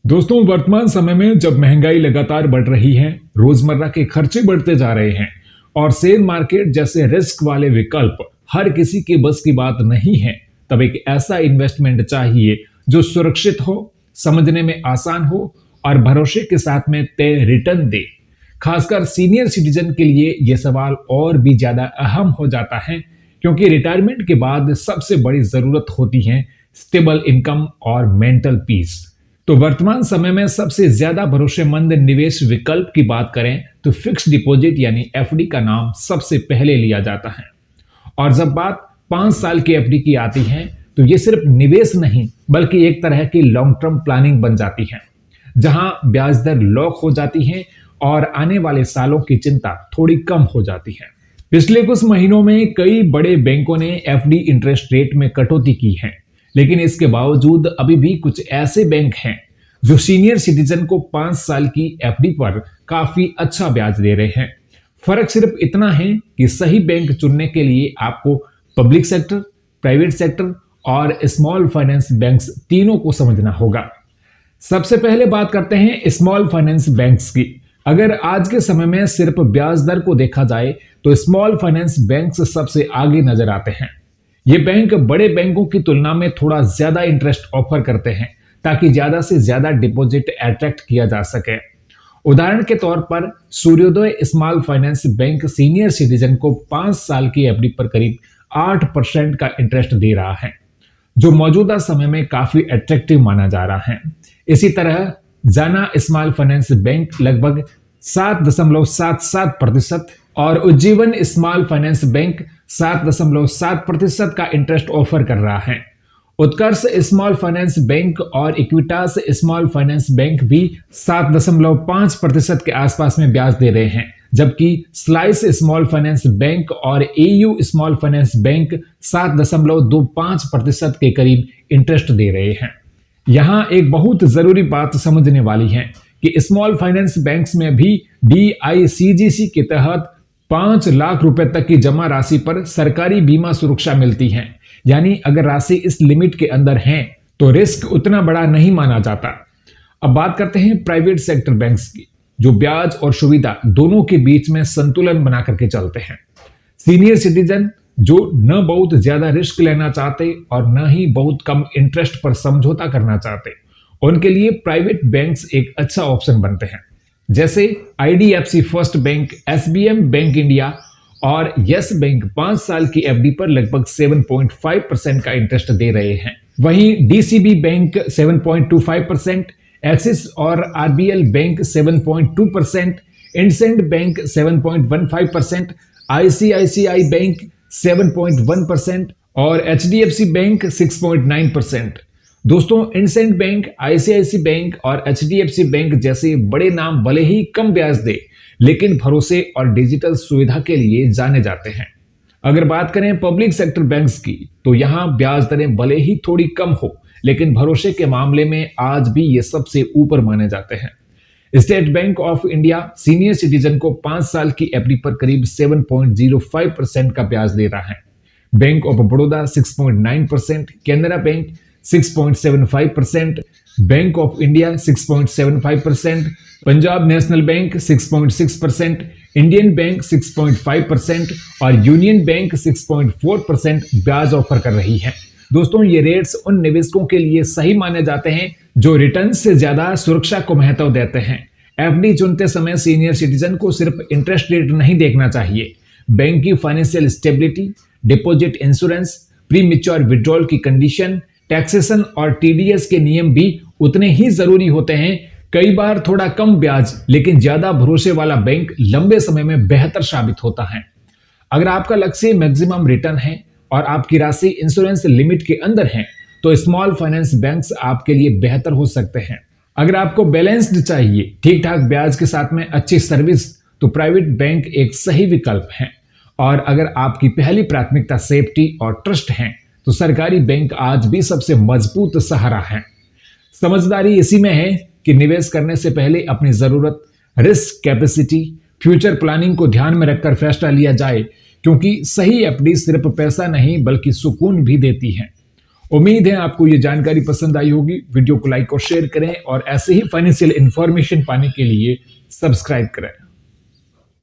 दोस्तों, वर्तमान समय में जब महंगाई लगातार बढ़ रही है, रोजमर्रा के खर्चे बढ़ते जा रहे हैं और शेयर मार्केट जैसे रिस्क वाले विकल्प हर किसी के बस की बात नहीं है, तब एक ऐसा इन्वेस्टमेंट चाहिए जो सुरक्षित हो, समझने में आसान हो और भरोसे के साथ में तय रिटर्न दे। खासकर सीनियर सिटीजन के लिए यह सवाल और भी ज्यादा अहम हो जाता है, क्योंकि रिटायरमेंट के बाद सबसे बड़ी जरूरत होती है स्टेबल इनकम और मेंटल पीस। तो वर्तमान समय में सबसे ज्यादा भरोसेमंद निवेश विकल्प की बात करें तो फिक्स डिपॉजिट यानी एफडी का नाम सबसे पहले लिया जाता है। और जब बात 5 साल की एफडी की आती है तो ये सिर्फ निवेश नहीं बल्कि एक तरह की लॉन्ग टर्म प्लानिंग बन जाती है, जहां ब्याज दर लॉक हो जाती है और आने वाले सालों की चिंता थोड़ी कम हो जाती है। पिछले कुछ महीनों में कई बड़े बैंकों ने एफडी इंटरेस्ट रेट में कटौती की है, लेकिन इसके बावजूद अभी भी कुछ ऐसे बैंक हैं जो सीनियर सिटीजन को 5 साल की एफडी पर काफी अच्छा ब्याज दे रहे हैं। फर्क सिर्फ इतना है कि सही बैंक चुनने के लिए आपको पब्लिक सेक्टर, प्राइवेट सेक्टर और स्मॉल फाइनेंस बैंक्स तीनों को समझना होगा। सबसे पहले बात करते हैं स्मॉल फाइनेंस बैंक्स की। अगर आज के समय में सिर्फ ब्याज दर को देखा जाए तो स्मॉल फाइनेंस बैंक्स सबसे आगे नजर आते हैं। ये बैंक बड़े बैंकों की तुलना में थोड़ा ज्यादा इंटरेस्ट ऑफर करते हैं ताकि ज्यादा से ज्यादा डिपॉजिट अट्रैक्ट किया जा सके। उदाहरण के तौर पर सूर्योदय small finance bank senior citizen को 5 साल की एफडी पर करीब 8% का इंटरेस्ट दे रहा है, जो मौजूदा समय में काफी अट्रैक्टिव माना जा रहा है। इसी तरह जाना स्मॉल फाइनेंस बैंक लगभग 7.77% और उज्जीवन स्मॉल फाइनेंस बैंक 7.7% का इंटरेस्ट ऑफर कर रहा है। उत्कर्ष स्मॉल फाइनेंस बैंक और इक्विटास स्मॉल फाइनेंस बैंक भी 7.5% के आसपास में ब्याज दे रहे हैं, जबकि स्लाइस स्मॉल फाइनेंस बैंक और एयू स्मॉल फाइनेंस बैंक 7.25% के करीब इंटरेस्ट दे रहे हैं। यहां एक बहुत जरूरी बात समझने वाली है कि स्मॉल फाइनेंस बैंक्स में भी DICGC के तहत 5 लाख रुपए तक की जमा राशि पर सरकारी बीमा सुरक्षा मिलती है। यानी अगर राशि इस लिमिट के अंदर है तो रिस्क उतना बड़ा नहीं माना जाता। अब बात करते हैं प्राइवेट सेक्टर बैंक्स की, जो ब्याज और सुविधा दोनों के बीच में संतुलन बना करके चलते हैं। सीनियर सिटीजन जो न बहुत ज्यादा रिस्क लेना चाहते और न ही बहुत कम इंटरेस्ट पर समझौता करना चाहते, उनके लिए प्राइवेट बैंक्स एक अच्छा ऑप्शन बनते हैं। जैसे IDFC first bank, SBM bank India और यस बैंक 5 साल की एफडी पर लगभग 7.5% का इंटरेस्ट दे रहे हैं। वहीं DCB बैंक 7.25%, एक्सिस और RBL bank 7.2%, IndusInd bank 7.15%, ICICI bank 7.1% और HDFC बैंक 6.9%। दोस्तों, इंडसेंड बैंक, ICICI बैंक और HDFC बैंक जैसे बड़े नाम भले ही कम ब्याज दे, लेकिन भरोसे और डिजिटल सुविधा के लिए जाने जाते हैं। अगर बात करें पब्लिक सेक्टर बैंक्स की तो यहां ब्याज दरें भले ही थोड़ी कम हो, लेकिन भरोसे के मामले में आज भी ये सबसे ऊपर माने जाते हैं। State bank of India senior citizen को 5 साल की एफडी पर करीब 7.05% का ब्याज दे रहा है। Bank of Baroda 6.9%, Canara bank 6.75%, bank of India 6.75%, Punjab national bank 6.6%, Indian bank 6.5% और यूनियन बैंक 6.4% ब्याज ऑफर कर रही है। दोस्तों, ये रेट्स उन निवेशकों के लिए सही माने जाते हैं जो रिटर्न से ज्यादा सुरक्षा को महत्व देते हैं। एफडी चुनते समय सीनियर सिटीजन को सिर्फ इंटरेस्ट रेट नहीं देखना चाहिए, बैंक की financial stability, deposit insurance, pre mature withdrawal की कंडीशन, टैक्सेशन और TDS के नियम भी उतने ही जरूरी होते हैं। कई बार थोड़ा कम ब्याज लेकिन ज्यादा भरोसे वाला बैंक लंबे समय में बेहतर साबित होता है। अगर आपका लक्ष्य मैक्सिमम रिटर्न है और आपकी राशि इंश्योरेंस लिमिट के अंदर है तो स्मॉल फाइनेंस बैंक्स आपके लिए बेहतर हो सकते हैं। अगर आपको बैलेंस्ड चाहिए, ठीक ठाक ब्याज के साथ में अच्छी सर्विस, तो प्राइवेट बैंक एक सही विकल्प है। और अगर आपकी पहली प्राथमिकता सेफ्टी और ट्रस्ट है तो सरकारी बैंक आज भी सबसे मजबूत सहारा है। समझदारी इसी में है कि निवेश करने से पहले अपनी जरूरत, रिस्क कैपेसिटी, फ्यूचर प्लानिंग को ध्यान में रखकर फैसला लिया जाए, क्योंकि सही एफडी सिर्फ पैसा नहीं बल्कि सुकून भी देती है। उम्मीद है आपको ये जानकारी पसंद आई होगी। वीडियो को लाइक और शेयर करें और ऐसे ही फाइनेंशियल इंफॉर्मेशन पाने के लिए सब्सक्राइब करें।